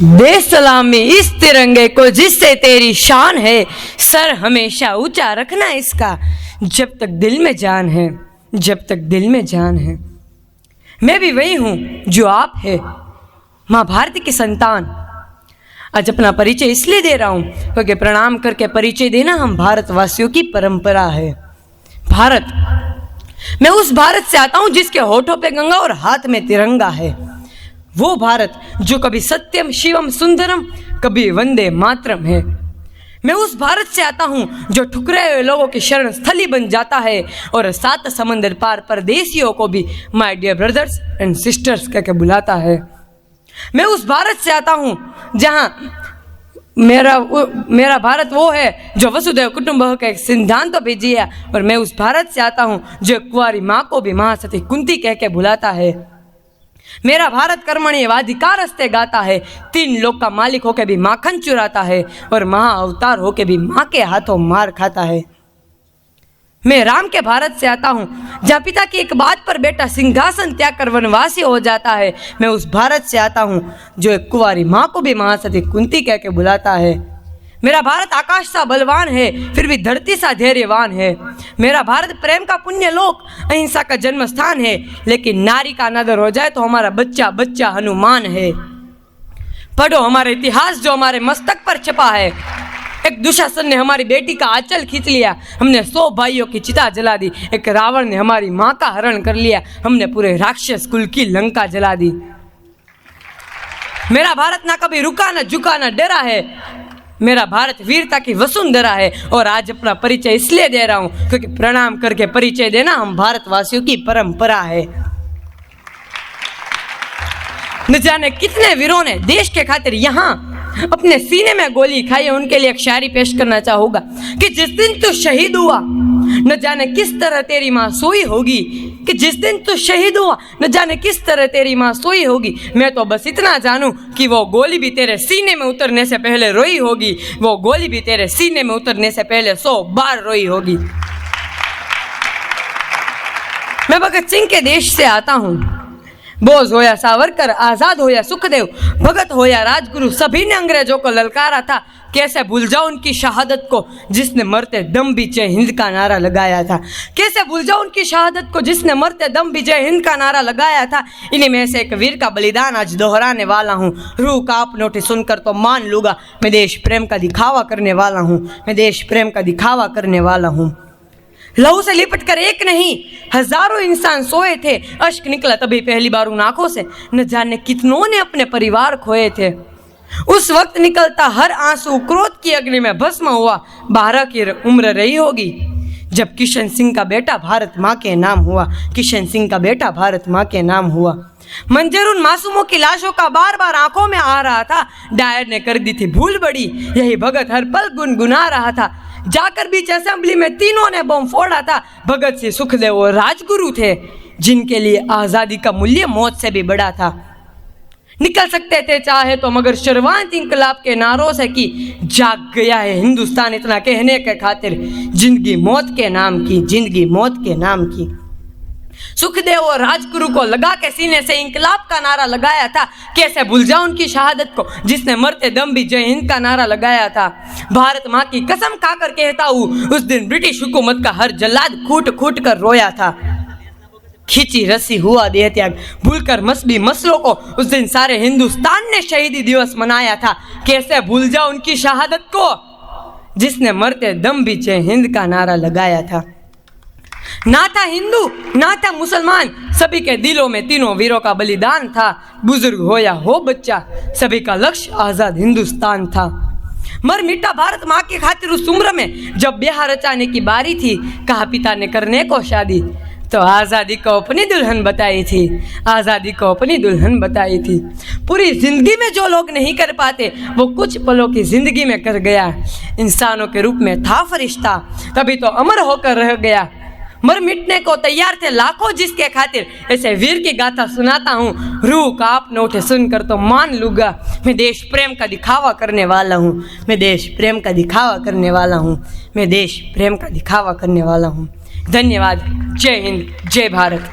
दे सलामी इस तिरंगे को जिससे तेरी शान है, सर हमेशा ऊंचा रखना इसका, जब तक दिल में जान है, जब तक दिल में जान है। मैं भी वही हूँ जो आप है, माँ भारती की संतान। आज अपना परिचय इसलिए दे रहा हूँ क्योंकि प्रणाम करके परिचय देना हम भारतवासियों की परंपरा है। भारत, मैं उस भारत से आता हूँ जिसके होठों पे गंगा और हाथ में तिरंगा है। वो भारत जो कभी सत्यम शिवम सुंदरम, कभी वंदे मातरम है। मैं उस भारत से आता हूँ जो ठुकराए हुए लोगों की शरण स्थली बन जाता है और 7 समंदर पार परदेशियों को भी my dear brothers and sisters कह के बुलाता है। मैं उस भारत से आता हूँ जहाँ मेरा भारत वो है जो वसुधैव कुटुंबकम के सिद्धांतों पे जिया, और मैं उस भारत से आता हूँ जो कुंवारी माँ को भी महासती कुंती कह के बुलाता है। मेरा भारत कर्मणि वाधिकारस्ते गाता है, 3 लोक का मालिक होके भी माखन चुराता है और महा अवतार होके भी माँ के हाथों मार खाता है। मैं राम के भारत से आता हूँ जहाँ पिता की एक बात पर बेटा सिंहासन त्याग कर वनवासी हो जाता है। मैं उस भारत से आता हूँ जो एक कुंवारी माँ को भी महासती कुंती कह के बुलाता है। मेरा भारत आकाश सा बलवान है, फिर भी धरती सा धैर्यवान है। मेरा भारत प्रेम का पुण्य लोक, अहिंसा का जन्म स्थान है, लेकिन नारी का अनादर हो जाए तो हमारा बच्चा बच्चा हनुमान है। पढ़ो हमारा इतिहास जो हमारे मस्तक पर छपा है। एक दुशासन ने हमारी बेटी का आंचल खींच लिया, हमने 100 भाइयों की चिता जला दी। एक रावण ने हमारी माँ का हरण कर लिया, हमने पूरे राक्षस कुल की लंका जला दी। मेरा भारत ना कभी रुका ना झुका ना डरा है। मेरा भारत वीरता की वसुंधरा है। और आज अपना परिचय इसलिए दे रहा हूं क्योंकि प्रणाम करके परिचय देना हम भारतवासियों की परंपरा है। न जाने कितने वीरों ने देश के खातिर यहाँ अपने सीने में गोली खाई है। उनके लिए एक शायरी पेश करना चाहूंगा कि जिस दिन तू शहीद हुआ न जाने किस तरह तेरी माँ सोई होगी, कि जिस दिन तू शहीद हुआ न जाने किस तरह तेरी माँ सोई होगी। मैं तो बस इतना जानूं कि वो गोली भी तेरे सीने में उतरने से पहले रोई होगी, वो गोली भी तेरे सीने में उतरने से पहले 100 बार रोई होगी। मैं भगत सिंह के देश से आता हूँ। बोस हो या सावरकर, आजाद हो या सुखदेव, भगत हो या राजगुरु, सभी ने अंग्रेजों को ललकारा था। कैसे भूल जाओ उनकी शहादत को जिसने मरते दम भी जय हिंद का नारा लगाया था। कैसे भूल जाओ उनकी शहादत को जिसने मरते दम भी जय हिंद का नारा लगाया था। इन्हीं में से एक वीर का बलिदान आज दोहराने वाला हूँ। रूह कांप नोटिस सुनकर तो मान लूंगा, मैं देश प्रेम का दिखावा करने वाला हूँ, मैं देश प्रेम का दिखावा करने वाला हूँ। लहू से लिपट कर एक नहीं हजारों इंसान सोए थे, अश्क निकला तभी पहली बार उन आंखों से, न जाने कितनों ने अपने परिवार खोए थे। उस वक्त निकलता हर आंसू क्रोध की अग्नि में भस्म हुआ। 12 की उम्र रही होगी जब किशन सिंह का बेटा भारत माँ के नाम हुआ, किशन सिंह का बेटा भारत माँ के नाम हुआ। मंजर उन मासूमों की लाशों का बार बार आंखों में आ रहा था। डायर ने कर दी थी भूल बड़ी, यही भगत हर पल गुनगुना रहा था। जाकर बीच असेंबली में तीनों ने बम फोड़ा था। भगत सिंह, सुखदेव और राजगुरु थे जिनके लिए आजादी का मूल्य मौत से भी बड़ा था। निकल सकते थे चाहे तो, मगर शर्वांत इंकलाब के नारों से कि जाग गया है हिंदुस्तान इतना कहने के खातिर, जिंदगी मौत के नाम की, जिंदगी मौत के नाम की। सुखदेव और राजगुरु को लगा के सीने से इंकलाब का नारा लगाया था। कैसे भूल जाऊं उनकी शहादत को जिसने मरते दम भी जय हिंद का नारा लगाया था। भारत माँ की कसम खाकर कहता हूँ उस दिन ब्रिटिश हुकूमत का हर जल्लाद कूट कूट कर रोया था। खींची रस्सी हुआ देह त्याग, भूलकर मसबी मसलों को उस दिन सारे हिंदुस्तान ने शहीदी दिवस मनाया था। कैसे भूल जाओ उनकी शहादत को जिसने मरते दम भी जय हिंद का नारा लगाया था। ना था हिंदू ना था मुसलमान, सभी के दिलों में तीनों वीरों का बलिदान था। बुजुर्ग हो या हो बच्चा, सभी का लक्ष्य आजाद हिंदुस्तान था। मर मिटा भारत माँ की खातिर उस उम्र में जब ब्याह रचाने की बारी थी। कहा पिता ने करने को शादी तो आज़ादी को अपनी दुल्हन बताई थी, आज़ादी को अपनी दुल्हन बताई थी। पूरी जिंदगी में जो लोग नहीं कर पाते वो कुछ पलों की जिंदगी में कर गया। इंसानों के रूप में था फरिश्ता, तभी तो अमर होकर रह गया। मर मिटने को तैयार थे लाखों जिसके खातिर, ऐसे वीर की गाथा सुनाता हूँ। रूह कांप उठे सुनकर तो मान लूंगा, मैं देश प्रेम का दिखावा करने वाला हूँ, मैं देश प्रेम का दिखावा करने वाला हूँ, मैं देश प्रेम का दिखावा करने वाला हूँ। धन्यवाद। जय हिंद, जय भारत।